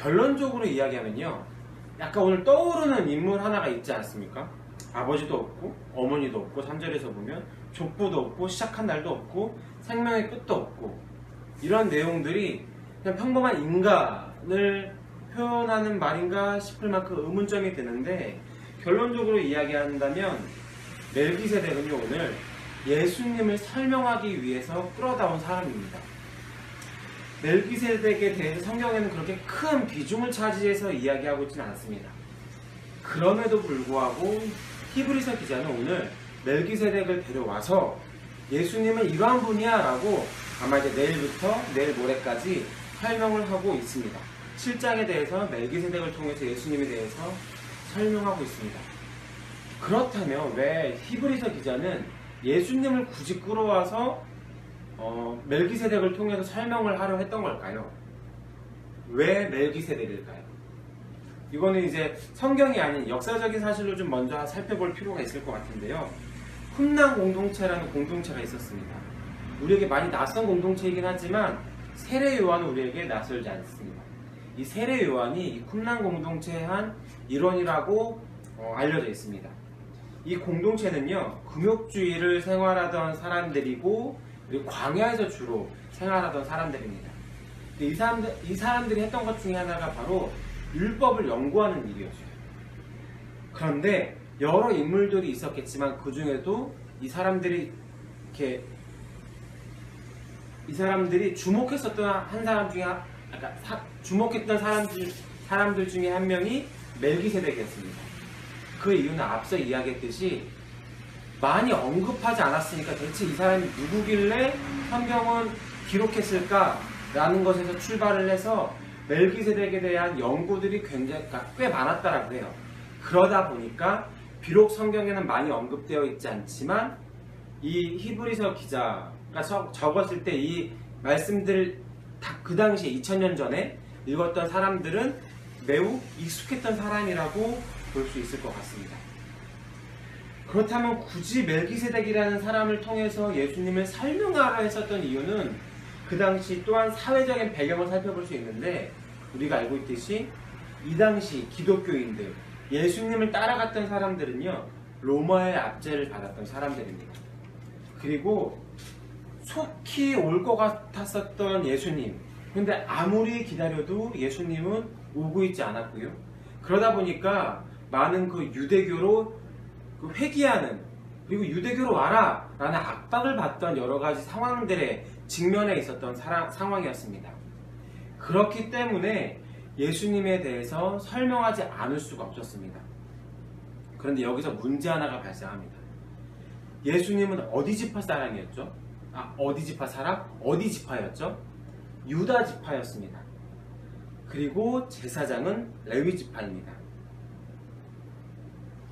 결론적으로 이야기하면요, 약간 오늘 떠오르는 인물 하나가 있지 않습니까? 아버지도 없고 어머니도 없고 3절에서 보면 족보도 없고 시작한 날도 없고 생명의 끝도 없고, 이런 내용들이 그냥 평범한 인간을 표현하는 말인가 싶을 만큼 의문점이 드는데, 결론적으로 이야기한다면 멜기세덱은요, 오늘 예수님을 설명하기 위해서 끌어다온 사람입니다. 멜기세덱에 대해서 성경에는 그렇게 큰 비중을 차지해서 이야기하고 있지는 않습니다. 그럼에도 불구하고 히브리서 기자는 오늘 멜기세덱을 데려와서 예수님은 이러한 분이야 라고 아마 이제 내일 모레까지 설명을 하고 있습니다. 7장에 대해서 멜기세덱을 통해서 예수님에 대해서 설명하고 있습니다. 그렇다면 왜 히브리서 기자는 예수님을 굳이 끌어와서 멜기세덱을 통해서 설명을 하려 했던 걸까요? 왜 멜기세덱일까요? 이거는 이제 성경이 아닌 역사적인 사실로 좀 먼저 살펴볼 필요가 있을 것 같은데요. 쿰난 공동체라는 공동체가 있었습니다. 우리에게 많이 낯선 공동체이긴 하지만 세례 요한은 우리에게 낯설지 않습니다. 이 세례 요한이 이 쿰난 공동체의 한 일원이라고 알려져 있습니다. 이 공동체는요, 금욕주의를 생활하던 사람들이고 그리고 광야에서 주로 생활하던 사람들입니다. 이 사람들이 했던 것 중에 하나가 바로 율법을 연구하는 일이었어요. 그런데 여러 인물들이 있었겠지만 그 중에도 이 사람들이 주목했었던 한 사람 중에 주목했던 사람들 중에 한 명이 멜기세덱이었습니다. 그 이유는 앞서 이야기했듯이 많이 언급하지 않았으니까 대체 이 사람이 누구길래 성경은 기록했을까라는 것에서 출발을 해서 멜기세덱에 대한 연구들이 꽤 많았다라고 해요. 그러다 보니까 비록 성경에는 많이 언급되어 있지 않지만 이 히브리서 기자가 적었을 때 이 말씀들을 다 그 당시에 2000년 전에 읽었던 사람들은 매우 익숙했던 사람이라고 볼 수 있을 것 같습니다. 그렇다면 굳이 멜기세덱이라는 사람을 통해서 예수님을 설명하려 했었던 이유는 그 당시 또한 사회적인 배경을 살펴볼 수 있는데, 우리가 알고 있듯이 이 당시 기독교인들, 예수님을 따라갔던 사람들은요, 로마의 압제를 받았던 사람들입니다. 그리고 속히 올 것 같았었던 예수님, 근데 아무리 기다려도 예수님은 오고 있지 않았고요. 그러다 보니까 많은 그 유대교로 회귀하는, 그리고 유대교로 와라 라는 압박을 받던 여러 가지 상황들에 직면해 있었던 상황이었습니다. 그렇기 때문에 예수님에 대해서 설명하지 않을 수가 없었습니다. 그런데 여기서 문제 하나가 발생합니다. 예수님은 어디 지파 사람이었죠? 어디 지파 사람? 어디 지파였죠? 유다 지파였습니다. 그리고 제사장은 레위 지파입니다.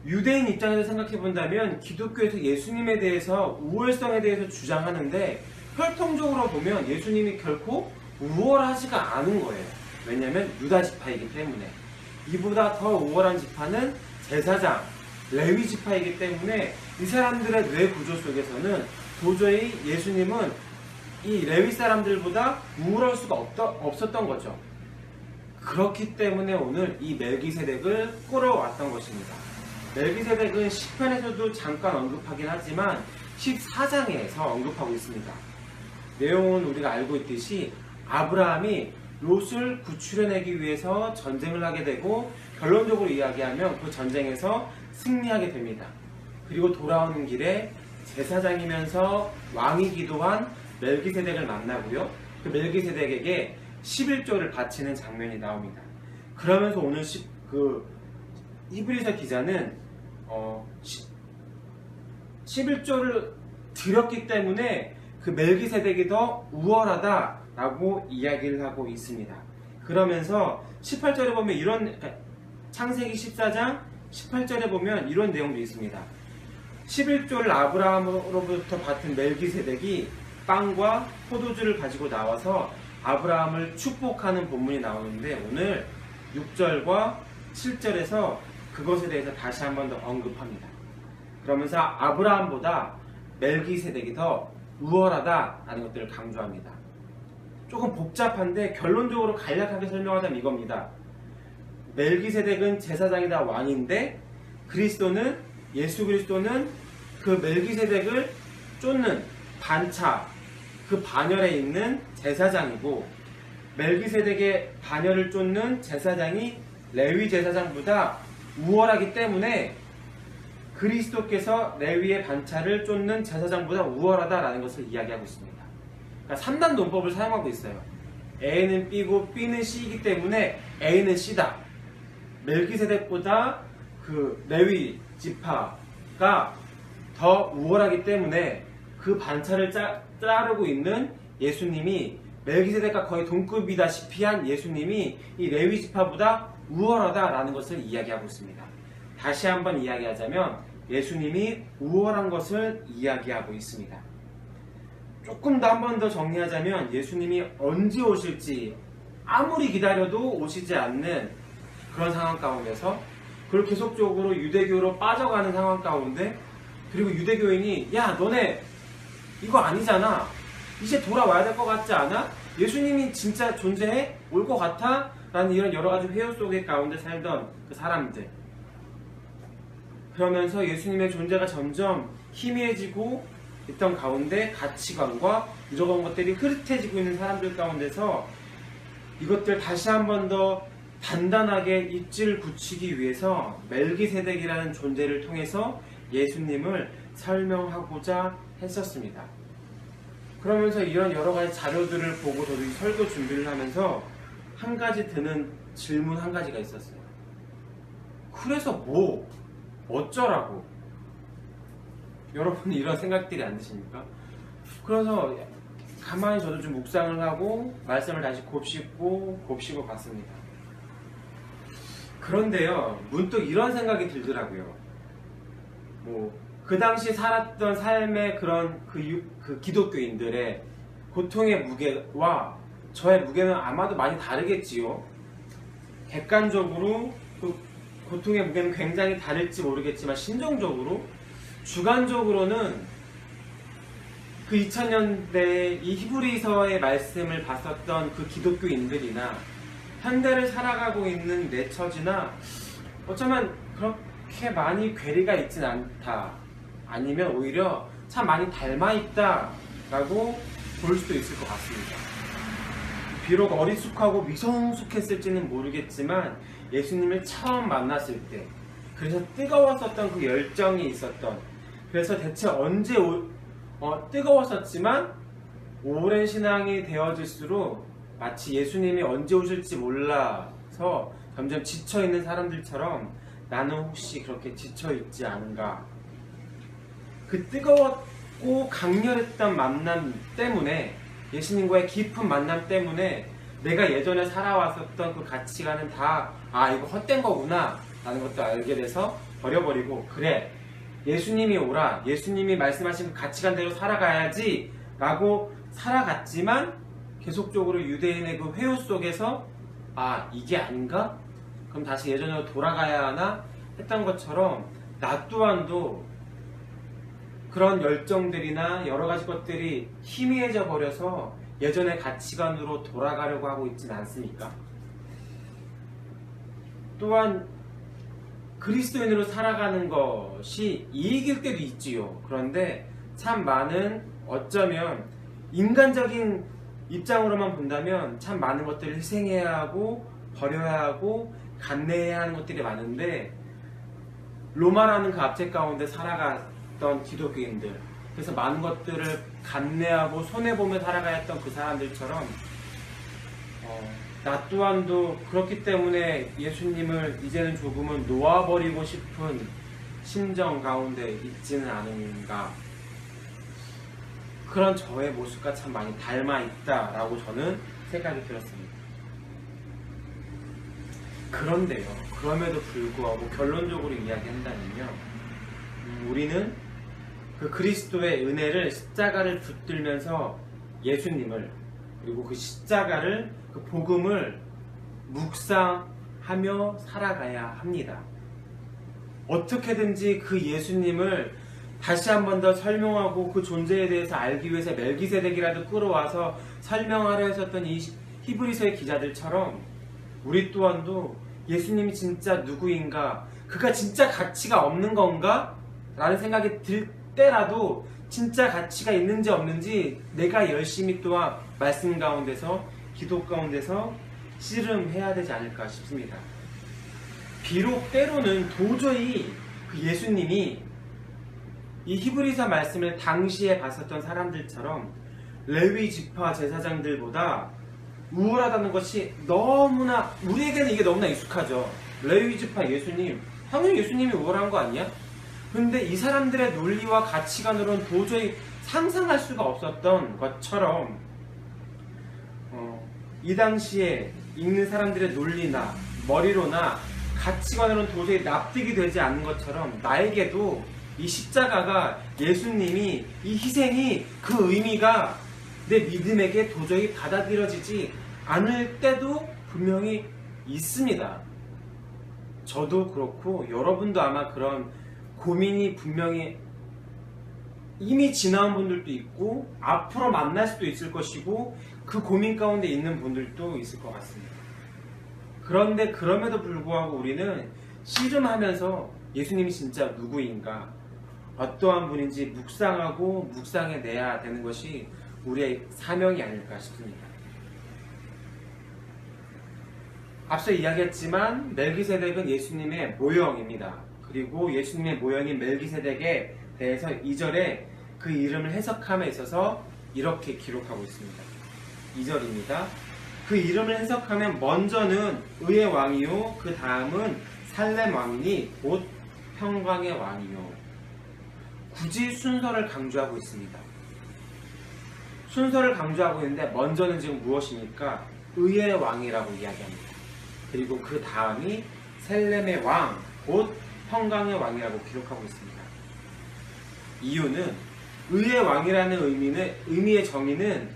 유대인 입장에서 생각해 본다면 기독교에서 예수님에 대해서 우월성에 대해서 주장하는데, 혈통적으로 보면 예수님이 결코 우월하지가 않은 거예요. 왜냐하면 유다 지파이기 때문에. 이보다 더 우월한 지파는 제사장, 레위 지파이기 때문에 이 사람들의 뇌 구조 속에서는 도저히 예수님은 이 레위 사람들보다 우월할 수가 없었던 거죠. 그렇기 때문에 오늘 이 멜기세덱을 끌어왔던 것입니다. 멜기세덱은 시편에서도 잠깐 언급하긴 하지만 14장에서 언급하고 있습니다. 내용은 우리가 알고 있듯이 아브라함이 롯을 구출해내기 위해서 전쟁을 하게 되고, 결론적으로 이야기하면 그 전쟁에서 승리하게 됩니다. 그리고 돌아오는 길에 제사장이면서 왕이기도 한 멜기세덱을 만나고요. 그 멜기세덱에게 11조를 바치는 장면이 나옵니다. 그러면서 오늘 히브리서 기자는 11조를 드렸기 때문에 그 멜기세덱이 더 우월하다라고 이야기를 하고 있습니다. 그러면서 18절에 보면 창세기 14장 18절에 보면 이런 내용도 있습니다. 11조를 아브라함으로부터 받은 멜기세덱이 빵과 포도주를 가지고 나와서 아브라함을 축복하는 본문이 나오는데, 오늘 6절과 7절에서 그것에 대해서 다시 한 번 더 언급합니다. 그러면서 아브라함보다 멜기세덱이 더 우월하다라는 것들을 강조합니다. 조금 복잡한데 결론적으로 간략하게 설명하자면 이겁니다. 멜기세덱은 제사장이다 왕인데 예수 그리스도는 그 멜기세덱을 쫓는 반차, 그 반열에 있는 제사장이고, 멜기세덱의 반열을 쫓는 제사장이 레위 제사장보다 우월하기 때문에 그리스도께서 레위의 반차를 쫓는 제사장보다 우월하다라는 것을 이야기하고 있습니다. 그러니까 3단 논법을 사용하고 있어요. A는 B고 B는 C이기 때문에 A는 C다. 멜기세덱보다 그 레위 지파가 더 우월하기 때문에 그 반차를 따르고 있는 예수님이, 멜기세덱과 거의 동급이다시피 한 예수님이 이 레위 지파보다 우월하다라는 것을 이야기하고 있습니다. 다시 한번 이야기하자면 예수님이 우월한 것을 이야기하고 있습니다. 조금 더 한 번 더 정리하자면 예수님이 언제 오실지 아무리 기다려도 오시지 않는 그런 상황 가운데서, 그리고 계속적으로 유대교로 빠져가는 상황 가운데, 그리고 유대교인이 야 너네 이거 아니잖아, 이제 돌아와야 될 것 같지 않아? 예수님이 진짜 존재해? 올 것 같아? 라는 이런 여러 가지 회유 속의 가운데 살던 그 사람들, 그러면서 예수님의 존재가 점점 희미해지고 있던 가운데 가치관과 이런 것들이 흐릿해지고 있는 사람들 가운데서 이것들 다시 한 번 더 단단하게 입지를 굳히기 위해서 멜기세덱이라는 존재를 통해서 예수님을 설명하고자 했었습니다. 그러면서 이런 여러 가지 자료들을 보고 저도 이 설교 준비를 하면서 한 가지 드는 질문 한 가지가 있었어요. 그래서 뭐 어쩌라고? 여러분 이런 생각들이 안 드십니까? 그래서 가만히 저도 좀 묵상을 하고 말씀을 다시 곱씹고 봤습니다. 그런데요, 문득 이런 생각이 들더라고요. 그 당시 살았던 삶의 그런 그 기독교인들의 고통의 무게와 저의 무게는 아마도 많이 다르겠지요. 객관적으로 그 고통의 무게는 굉장히 다를지 모르겠지만 심정적으로, 주관적으로는 그 2000년대에 이 히브리서의 말씀을 봤었던 그 기독교인들이나 현대를 살아가고 있는 내 처지나 어쩌면 그렇게 많이 괴리가 있진 않다, 아니면 오히려 참 많이 닮아있다라고 볼 수도 있을 것 같습니다. 비록 어리숙하고 미성숙했을지는 모르겠지만 예수님을 처음 만났을 때, 그래서 뜨거웠었던 그 열정이 있었던, 그래서 대체 언제 뜨거웠었지만 오랜 신앙이 되어질수록 마치 예수님이 언제 오실지 몰라서 점점 지쳐있는 사람들처럼 나는 혹시 그렇게 지쳐있지 않은가. 그 뜨거웠고 강렬했던 만남 때문에, 예수님과의 깊은 만남 때문에 내가 예전에 살아왔었던 그 가치관은 다 이거 헛된 거구나 라는 것도 알게 돼서 버려버리고, 그래 예수님이 오라, 예수님이 말씀하신 그 가치관대로 살아가야지 라고 살아갔지만 계속적으로 유대인의 그 회유 속에서 이게 아닌가? 그럼 다시 예전으로 돌아가야 하나? 했던 것처럼 나 또한도 그런 열정들이나 여러 가지 것들이 희미해져 버려서 예전의 가치관으로 돌아가려고 하고 있지는 않습니까? 또한 그리스도인으로 살아가는 것이 이익일 때도 있지요. 그런데 참 많은, 어쩌면 인간적인 입장으로만 본다면 참 많은 것들을 희생해야 하고 버려야 하고 감내해야 하는 것들이 많은데, 로마라는 그 압제 가운데 살아갔던 기독교인들, 그래서 많은 것들을 감내하고 손해보며 살아가야 했던 그 사람들처럼 나 또한도 그렇기 때문에 예수님을 이제는 조금은 놓아버리고 싶은 심정 가운데 있지는 않은가. 그런 저의 모습과 참 많이 닮아있다라고 저는 생각이 들었습니다. 그런데요, 그럼에도 불구하고 결론적으로 이야기한다면요, 우리는 그 그리스도의 은혜를, 십자가를 붙들면서 예수님을, 그리고 그 십자가를, 그 복음을 묵상하며 살아가야 합니다. 어떻게든지 그 예수님을 다시 한 번 더 설명하고 그 존재에 대해서 알기 위해서 멜기세덱이라도 끌어와서 설명하려 했었던 이 히브리서의 기자들처럼 우리 또한도 예수님이 진짜 누구인가, 그가 진짜 가치가 없는 건가? 라는 생각이 들 때라도 진짜 가치가 있는지 없는지 내가 열심히 또한 말씀 가운데서, 기도 가운데서 씨름해야 되지 않을까 싶습니다. 비록 때로는 도저히 그 예수님이 이 히브리서 말씀을 당시에 봤었던 사람들처럼 레위 지파 제사장들보다 우월하다는 것이 너무나, 우리에게는 이게 너무나 익숙하죠. 레위 지파 예수님, 당연히 예수님이 우월한 거 아니야? 근데 이 사람들의 논리와 가치관으로는 도저히 상상할 수가 없었던 것처럼 이 당시에 읽는 사람들의 논리나 머리로나 가치관으로는 도저히 납득이 되지 않는 것처럼 나에게도 이 십자가가, 예수님이 이 희생이, 그 의미가 내 믿음에게 도저히 받아들여지지 않을 때도 분명히 있습니다. 저도 그렇고 여러분도 아마 그런 고민이 분명히 이미 지나온 분들도 있고 앞으로 만날 수도 있을 것이고 그 고민 가운데 있는 분들도 있을 것 같습니다. 그런데 그럼에도 불구하고 우리는 씨름하면서 예수님이 진짜 누구인가, 어떠한 분인지 묵상하고 묵상해내야 되는 것이 우리의 사명이 아닐까 싶습니다. 앞서 이야기했지만 멜기세덱은 예수님의 모형입니다. 그리고 예수님의 모형인 멜기세덱에 대해서 2절에 그 이름을 해석함에 있어서 이렇게 기록하고 있습니다. 2절입니다. 그 이름을 해석하면 먼저는 의의 왕이요, 그 다음은 살렘 왕이니 곧 평강의 왕이요. 굳이 순서를 강조하고 있습니다. 순서를 강조하고 있는데 먼저는 지금 무엇입니까? 의의 왕이라고 이야기합니다. 그리고 그 다음이 셀렘의 왕, 곧 평강의 왕이라고 기록하고 있습니다. 이유는 의의 왕이라는 의미의 정의는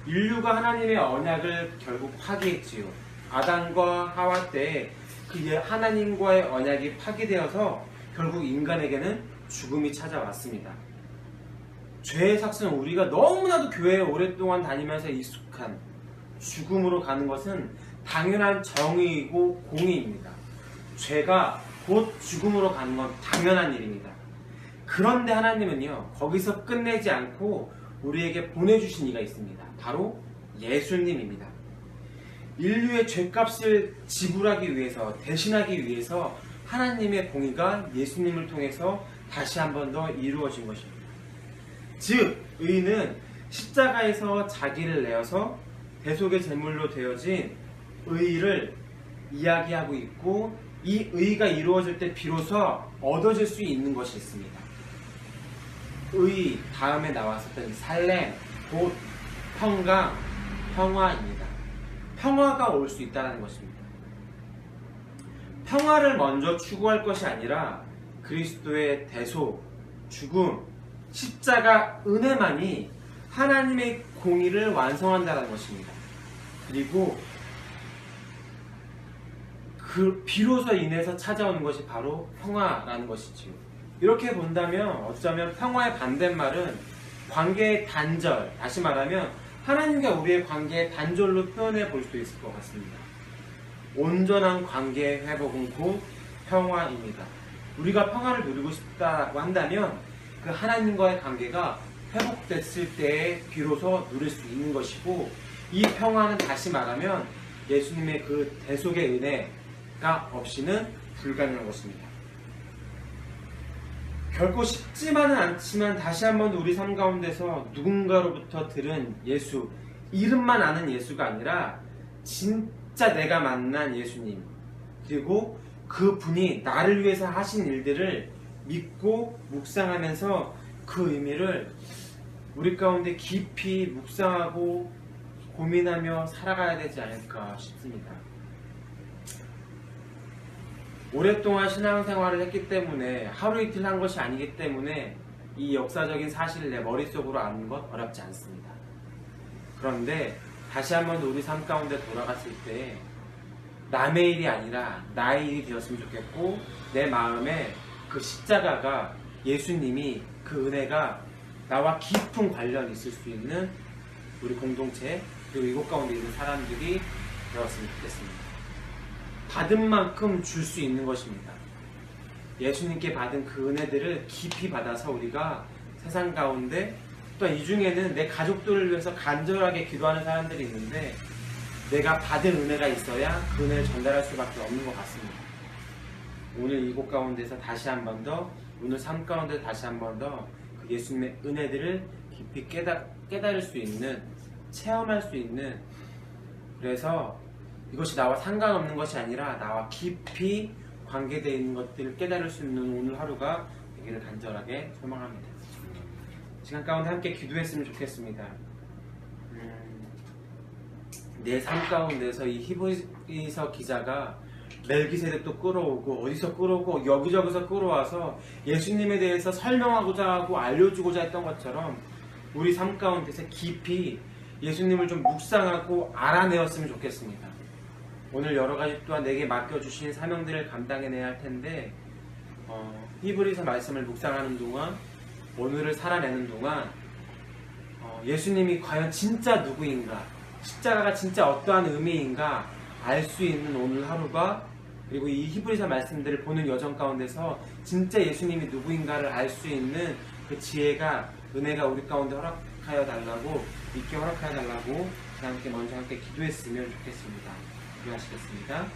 인류가 하나님의 언약을 결국 파기했지요. 아담과 하와 때 그 하나님과의 언약이 파기되어서 결국 인간에게는 죽음이 찾아왔습니다. 죄의 삭스는 우리가 너무나도 교회에 오랫동안 다니면서 익숙한 죽음으로 가는 것은 당연한 정의이고 공의입니다. 죄가 곧 죽음으로 가는 건 당연한 일입니다. 그런데 하나님은요, 거기서 끝내지 않고 우리에게 보내주신 이가 있습니다. 바로 예수님입니다. 인류의 죄값을 지불하기 위해서, 대신하기 위해서 하나님의 공의가 예수님을 통해서 다시 한 번 더 이루어진 것입니다. 즉, 의는 십자가에서 자기를 내어서 대속의 제물로 되어진 의를 이야기하고 있고, 이 의가 이루어질 때 비로소 얻어질 수 있는 것이 있습니다. 의 다음에 나왔었던 살렘, 곧 평강, 평화입니다. 평화가 올 수 있다는 것입니다. 평화를 먼저 추구할 것이 아니라 그리스도의 대속, 죽음, 십자가 은혜만이 하나님의 공의를 완성한다는 것입니다. 그리고 그 비로소 인해서 찾아오는 것이 바로 평화라는 것이지요. 이렇게 본다면 어쩌면 평화의 반대말은 관계의 단절, 다시 말하면 하나님과 우리의 관계의 단절로 표현해 볼 수도 있을 것 같습니다. 온전한 관계의 회복은 곧 평화입니다. 우리가 평화를 누리고 싶다고 한다면 그 하나님과의 관계가 회복됐을 때에 비로소 누릴 수 있는 것이고, 이 평화는 다시 말하면 예수님의 그 대속의 은혜가 없이는 불가능한 것입니다. 결코 쉽지만은 않지만 다시 한번 우리 삶 가운데서 누군가로부터 들은 예수, 이름만 아는 예수가 아니라 진짜 내가 만난 예수님, 그리고 그 분이 나를 위해서 하신 일들을 믿고 묵상하면서 그 의미를 우리 가운데 깊이 묵상하고 고민하며 살아가야 되지 않을까 싶습니다. 오랫동안 신앙생활을 했기 때문에, 하루 이틀 한 것이 아니기 때문에 이 역사적인 사실을 내 머릿속으로 아는 것 어렵지 않습니다. 그런데 다시 한번 우리 삶 가운데 돌아갔을 때 남의 일이 아니라 나의 일이 되었으면 좋겠고, 내 마음에 그 십자가가, 예수님이, 그 은혜가 나와 깊은 관련이 있을 수 있는 우리 공동체, 그리고 이곳 가운데 있는 사람들이 되었으면 좋겠습니다. 받은 만큼 줄 수 있는 것입니다. 예수님께 받은 그 은혜들을 깊이 받아서 우리가 세상 가운데, 또 이 중에는 내 가족들을 위해서 간절하게 기도하는 사람들이 있는데 내가 받은 은혜가 있어야 그 은혜를 전달할 수밖에 없는 것 같습니다. 오늘 이곳 가운데서 다시 한 번 더, 오늘 삶 가운데 다시 한 번 더 그 예수님의 은혜들을 깊이 깨달을 수 있는, 체험할 수 있는, 그래서 이것이 나와 상관없는 것이 아니라 나와 깊이 관계되어 있는 것들을 깨달을 수 있는 오늘 하루가 되기를 간절하게 소망합니다. 시간 가운데 함께 기도했으면 좋겠습니다. 내 삶 가운데서 이 히브리서 기자가 멜기세덱도 끌어오고 어디서 끌어오고 여기저기서 끌어와서 예수님에 대해서 설명하고자 하고 알려주고자 했던 것처럼 우리 삶 가운데서 깊이 예수님을 좀 묵상하고 알아내었으면 좋겠습니다. 오늘 여러가지 또한 내게 맡겨주신 사명들을 감당해내야 할 텐데 히브리서 말씀을 묵상하는 동안, 오늘을 살아내는 동안 예수님이 과연 진짜 누구인가, 십자가가 진짜 어떠한 의미인가 알 수 있는 오늘 하루가, 그리고 이 히브리서 말씀들을 보는 여정 가운데서 진짜 예수님이 누구인가를 알 수 있는 그 지혜가, 은혜가 우리 가운데 허락하여 달라고, 있게 허락하여 달라고 함께 먼저 함께 기도했으면 좋겠습니다. 기도하시겠습니다.